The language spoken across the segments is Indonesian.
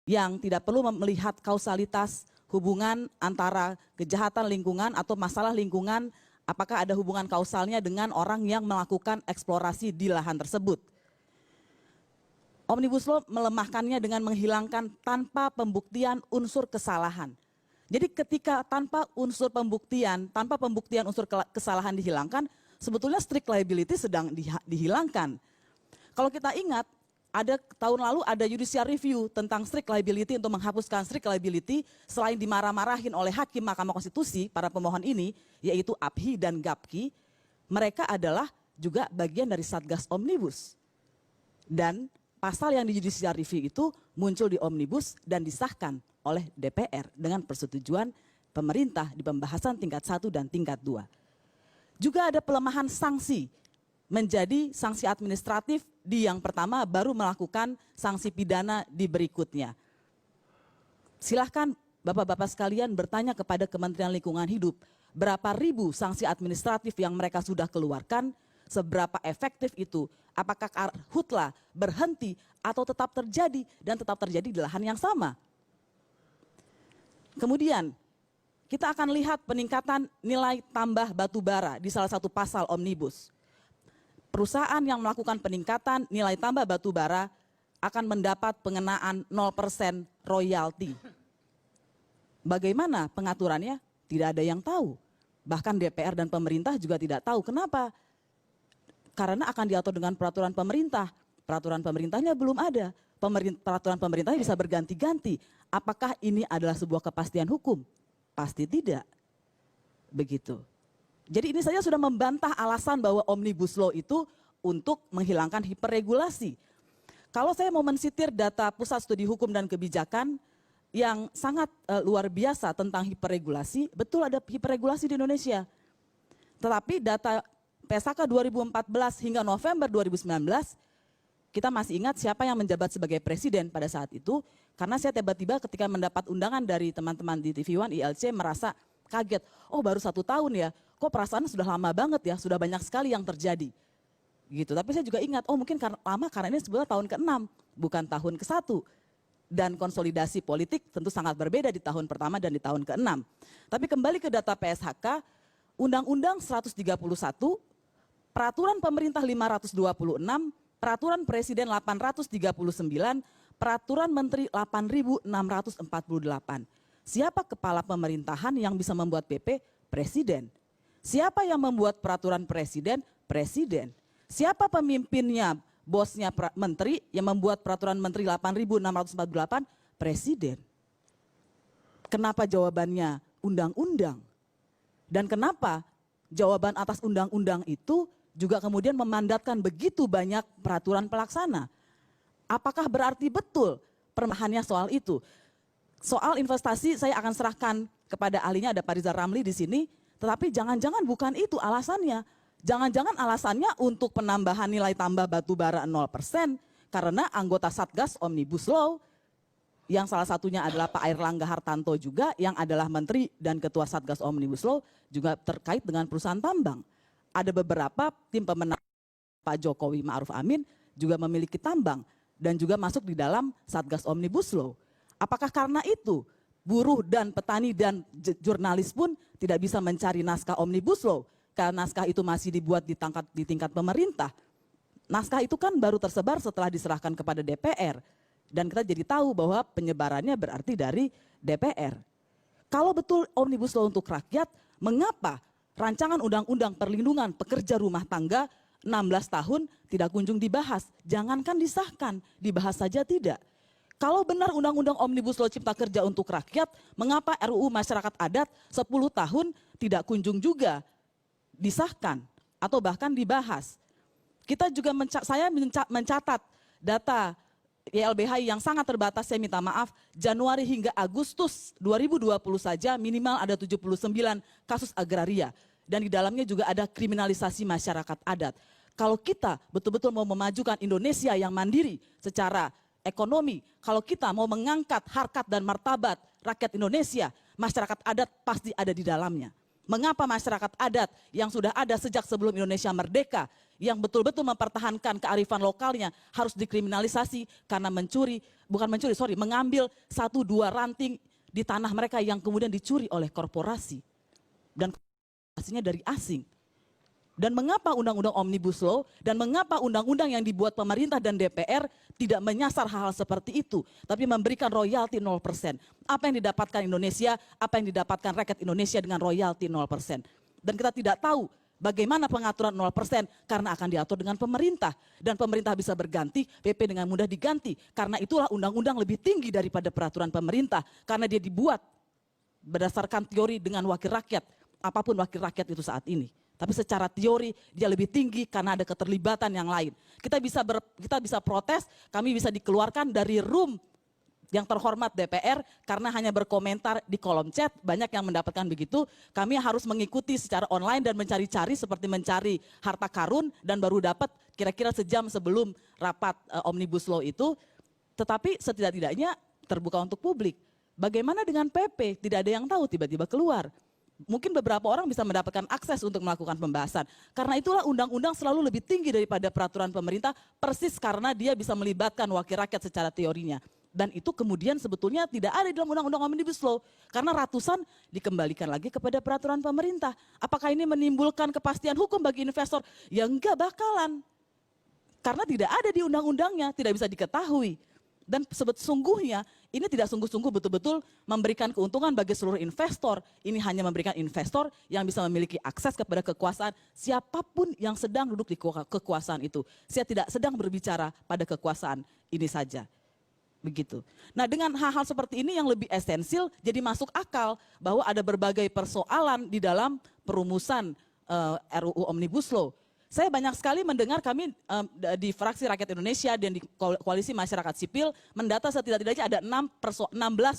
yang tidak perlu melihat kausalitas hubungan antara kejahatan lingkungan atau masalah lingkungan, apakah ada hubungan kausalnya dengan orang yang melakukan eksplorasi di lahan tersebut. Omnibus Law melemahkannya dengan menghilangkan tanpa pembuktian unsur kesalahan. Jadi ketika tanpa pembuktian unsur kesalahan dihilangkan, sebetulnya strict liability sedang dihilangkan. Kalau kita ingat, tahun lalu ada judicial review tentang strict liability untuk menghapuskan strict liability selain dimarah-marahin oleh hakim Mahkamah Konstitusi, para pemohon ini, yaitu APHI dan GAPKI, mereka adalah juga bagian dari Satgas Omnibus. Dan pasal yang di judicial review itu muncul di Omnibus dan disahkan oleh DPR dengan persetujuan pemerintah di pembahasan tingkat 1 dan tingkat 2. Juga ada pelemahan sanksi menjadi sanksi administratif di yang pertama, baru melakukan sanksi pidana di berikutnya. Silahkan Bapak-Bapak sekalian bertanya kepada Kementerian Lingkungan Hidup, berapa ribu sanksi administratif yang mereka sudah keluarkan, seberapa efektif itu, apakah karhutlah berhenti atau tetap terjadi dan tetap terjadi di lahan yang sama. Kemudian kita akan lihat peningkatan nilai tambah batu bara di salah satu pasal Omnibus. Perusahaan yang melakukan peningkatan nilai tambah batu bara akan mendapat pengenaan 0% royalti. Bagaimana pengaturannya? Tidak ada yang tahu. Bahkan DPR dan pemerintah juga tidak tahu. Kenapa? Karena akan diatur dengan peraturan pemerintah. Peraturan pemerintahnya belum ada. Peraturan pemerintahnya bisa berganti-ganti. Apakah ini adalah sebuah kepastian hukum? Pasti tidak. Begitu. Jadi ini saja sudah membantah alasan bahwa Omnibus Law itu untuk menghilangkan hiperregulasi. Kalau saya mau mensitir data Pusat Studi Hukum dan Kebijakan yang sangat luar biasa tentang hiperregulasi, betul ada hiperregulasi di Indonesia. Tetapi data PSHK 2014 hingga November 2019, kita masih ingat siapa yang menjabat sebagai presiden pada saat itu, karena saya tiba-tiba ketika mendapat undangan dari teman-teman di TV One ILC merasa kaget, oh baru 1 tahun ya, kok perasaan sudah lama banget ya, sudah banyak sekali yang terjadi. Gitu. Tapi saya juga ingat, oh mungkin lama karena ini sebetulnya tahun ke-6, bukan tahun ke-1. Dan konsolidasi politik tentu sangat berbeda di tahun pertama dan di tahun ke-6. Tapi kembali ke data PSHK, Undang-Undang 131, Peraturan Pemerintah 526, Peraturan Presiden 839, Peraturan Menteri 8648. Siapa kepala pemerintahan yang bisa membuat PP? Presiden. Siapa yang membuat peraturan presiden? Presiden. Siapa pemimpinnya, bosnya menteri yang membuat peraturan menteri 8648? Presiden. Kenapa jawabannya undang-undang? Dan kenapa jawaban atas undang-undang itu juga kemudian memandatkan begitu banyak peraturan pelaksana? Apakah berarti betul permahannya soal itu? Soal investasi saya akan serahkan kepada ahlinya, ada Pak Rizal Ramli di sini, tetapi jangan-jangan bukan itu alasannya. Jangan-jangan alasannya untuk penambahan nilai tambah batu bara 0% karena anggota Satgas Omnibus Law yang salah satunya adalah Pak Airlangga Hartanto juga yang adalah Menteri dan Ketua Satgas Omnibus Law juga terkait dengan perusahaan tambang. Ada beberapa tim pemenang Pak Jokowi Ma'ruf Amin juga memiliki tambang dan juga masuk di dalam Satgas Omnibus Law. Apakah karena itu buruh dan petani dan jurnalis pun tidak bisa mencari naskah Omnibus Law? Karena naskah itu masih dibuat di tingkat pemerintah. Naskah itu kan baru tersebar setelah diserahkan kepada DPR. Dan kita jadi tahu bahwa penyebarannya berarti dari DPR. Kalau betul Omnibus Law untuk rakyat, mengapa rancangan undang-undang perlindungan pekerja rumah tangga 16 tahun tidak kunjung dibahas? Jangankan disahkan, dibahas saja tidak. Kalau benar undang-undang Omnibus Law Cipta Kerja untuk rakyat, mengapa RUU Masyarakat Adat 10 tahun tidak kunjung juga disahkan atau bahkan dibahas? Kita juga saya mencatat data YLBHI yang sangat terbatas, saya minta maaf, Januari hingga Agustus 2020 saja minimal ada 79 kasus agraria. Dan di dalamnya juga ada kriminalisasi masyarakat adat. Kalau kita betul-betul mau memajukan Indonesia yang mandiri secara ekonomi, kalau kita mau mengangkat harkat dan martabat rakyat Indonesia, masyarakat adat pasti ada di dalamnya. Mengapa masyarakat adat yang sudah ada sejak sebelum Indonesia merdeka, yang betul-betul mempertahankan kearifan lokalnya harus dikriminalisasi karena mengambil 1-2 ranting di tanah mereka yang kemudian dicuri oleh korporasi. Dan korporasinya dari asing. Dan mengapa undang-undang Omnibus Law dan mengapa undang-undang yang dibuat pemerintah dan DPR tidak menyasar hal-hal seperti itu, tapi memberikan royalti 0%. Apa yang didapatkan Indonesia, apa yang didapatkan rakyat Indonesia dengan royalti 0%. Dan kita tidak tahu bagaimana pengaturan 0% karena akan diatur dengan pemerintah. Dan pemerintah bisa berganti, PP dengan mudah diganti. Karena itulah undang-undang lebih tinggi daripada peraturan pemerintah. Karena dia dibuat berdasarkan teori dengan wakil rakyat, apapun wakil rakyat itu saat ini. Tapi secara teori dia lebih tinggi karena ada keterlibatan yang lain. Kita bisa protes, kami bisa dikeluarkan dari room yang terhormat DPR karena hanya berkomentar di kolom chat, banyak yang mendapatkan begitu. Kami harus mengikuti secara online dan mencari-cari seperti mencari harta karun dan baru dapat kira-kira sejam sebelum rapat Omnibus Law itu. Tetapi setidak-tidaknya terbuka untuk publik. Bagaimana dengan PP? Tidak ada yang tahu, tiba-tiba keluar. Mungkin beberapa orang bisa mendapatkan akses untuk melakukan pembahasan. Karena itulah undang-undang selalu lebih tinggi daripada peraturan pemerintah, persis karena dia bisa melibatkan wakil rakyat secara teorinya. Dan itu kemudian sebetulnya tidak ada di dalam undang-undang Omnibus Law. Karena ratusan dikembalikan lagi kepada peraturan pemerintah. Apakah ini menimbulkan kepastian hukum bagi investor? Ya enggak bakalan. Karena tidak ada di undang-undangnya, tidak bisa diketahui. Dan sesungguhnya ini tidak sungguh-sungguh betul-betul memberikan keuntungan bagi seluruh investor. Ini hanya memberikan investor yang bisa memiliki akses kepada kekuasaan siapapun yang sedang duduk di kekuasaan itu. Saya tidak sedang berbicara pada kekuasaan ini saja. Begitu. Nah, dengan hal-hal seperti ini yang lebih esensial jadi masuk akal bahwa ada berbagai persoalan di dalam perumusan RUU Omnibus Law. Saya banyak sekali mendengar kami di Fraksi Rakyat Indonesia dan di Koalisi Masyarakat Sipil mendata setidak-tidaknya ada 16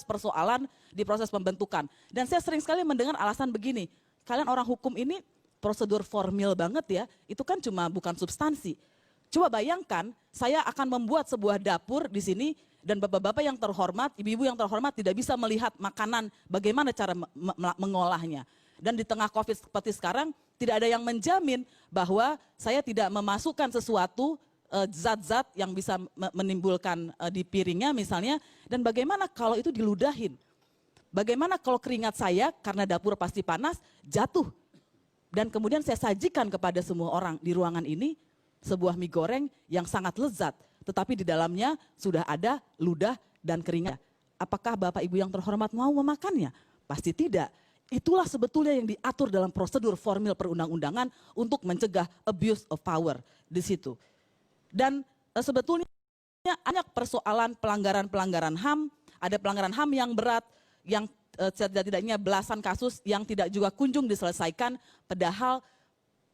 persoalan di proses pembentukan. Dan saya sering sekali mendengar alasan begini, kalian orang hukum ini prosedur formil banget ya, itu kan cuma bukan substansi. Coba bayangkan saya akan membuat sebuah dapur di sini dan bapak-bapak yang terhormat, ibu-ibu yang terhormat tidak bisa melihat makanan bagaimana cara mengolahnya. Dan di tengah COVID seperti sekarang, tidak ada yang menjamin bahwa saya tidak memasukkan sesuatu zat-zat yang bisa menimbulkan di piringnya misalnya. Dan bagaimana kalau itu diludahin? Bagaimana kalau keringat saya karena dapur pasti panas jatuh? Dan kemudian saya sajikan kepada semua orang di ruangan ini sebuah mie goreng yang sangat lezat. Tetapi di dalamnya sudah ada ludah dan keringat. Apakah Bapak Ibu yang terhormat mau memakannya? Pasti tidak. Itulah sebetulnya yang diatur dalam prosedur formil perundang-undangan untuk mencegah abuse of power di situ. Dan sebetulnya banyak persoalan pelanggaran-pelanggaran HAM, ada pelanggaran HAM yang berat, yang setidaknya belasan kasus yang tidak juga kunjung diselesaikan, padahal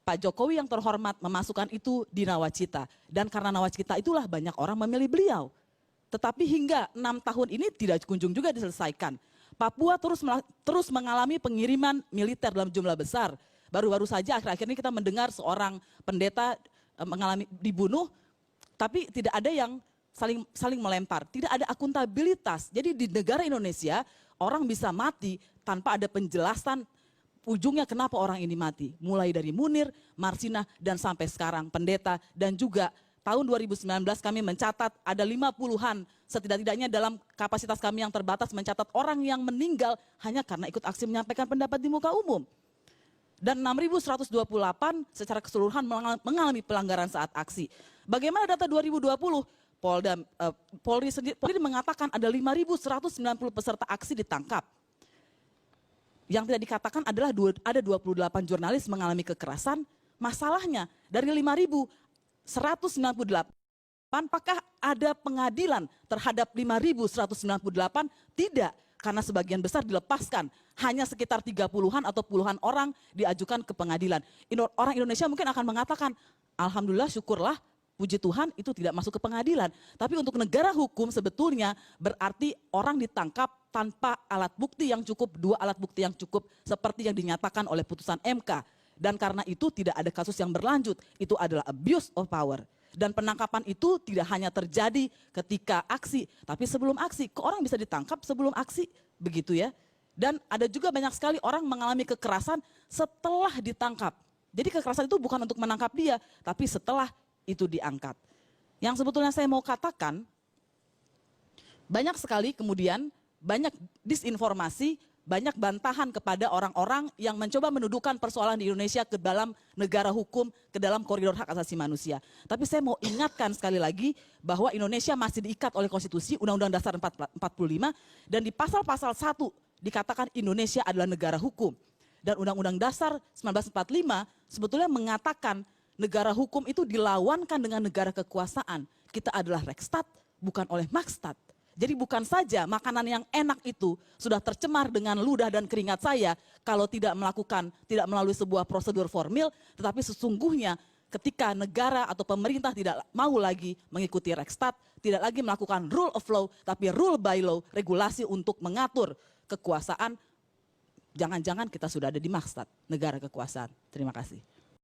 Pak Jokowi yang terhormat memasukkan itu di nawacita. Dan karena nawacita itulah banyak orang memilih beliau. Tetapi hingga 6 tahun ini tidak kunjung juga diselesaikan. Papua terus mengalami pengiriman militer dalam jumlah besar. Baru-baru saja akhir-akhir ini kita mendengar seorang pendeta mengalami dibunuh, tapi tidak ada yang saling melempar. Tidak ada akuntabilitas. Jadi di negara Indonesia orang bisa mati tanpa ada penjelasan ujungnya kenapa orang ini mati. Mulai dari Munir, Marsina, dan sampai sekarang pendeta dan juga tahun 2019 kami mencatat ada 50-an setidak-tidaknya dalam kapasitas kami yang terbatas mencatat orang yang meninggal hanya karena ikut aksi menyampaikan pendapat di muka umum. Dan 6.128 secara keseluruhan mengalami pelanggaran saat aksi. Bagaimana data 2020? Polri sendiri mengatakan ada 5.190 peserta aksi ditangkap. Yang tidak dikatakan adalah ada 28 jurnalis mengalami kekerasan. Masalahnya dari 5.198, apakah ada pengadilan terhadap 5.198? Tidak, karena sebagian besar dilepaskan. Hanya sekitar 30-an atau puluhan orang diajukan ke pengadilan. Orang Indonesia mungkin akan mengatakan, alhamdulillah syukurlah, puji Tuhan itu tidak masuk ke pengadilan. Tapi untuk negara hukum sebetulnya berarti orang ditangkap tanpa alat bukti yang cukup, 2 alat bukti yang cukup seperti yang dinyatakan oleh putusan MK. Dan karena itu tidak ada kasus yang berlanjut, itu adalah abuse of power. Dan penangkapan itu tidak hanya terjadi ketika aksi, tapi sebelum aksi. Kok orang bisa ditangkap sebelum aksi? Begitu ya. Dan ada juga banyak sekali orang mengalami kekerasan setelah ditangkap. Jadi kekerasan itu bukan untuk menangkap dia, tapi setelah itu diangkat. Yang sebetulnya saya mau katakan, banyak sekali kemudian, banyak disinformasi, banyak bantahan kepada orang-orang yang mencoba mendudukan persoalan di Indonesia ke dalam negara hukum, ke dalam koridor hak asasi manusia. Tapi saya mau ingatkan sekali lagi bahwa Indonesia masih diikat oleh konstitusi Undang-Undang Dasar 45 dan di pasal-pasal 1 dikatakan Indonesia adalah negara hukum. Dan Undang-Undang Dasar 1945 sebetulnya mengatakan negara hukum itu dilawankan dengan negara kekuasaan. Kita adalah Rekstad, bukan oleh Makstat. Jadi bukan saja makanan yang enak itu sudah tercemar dengan ludah dan keringat saya kalau tidak melalui sebuah prosedur formil, tetapi sesungguhnya ketika negara atau pemerintah tidak mau lagi mengikuti Rekstad, tidak lagi melakukan rule of law, tapi rule by law, regulasi untuk mengatur kekuasaan, jangan-jangan kita sudah ada di Makstat, negara kekuasaan. Terima kasih.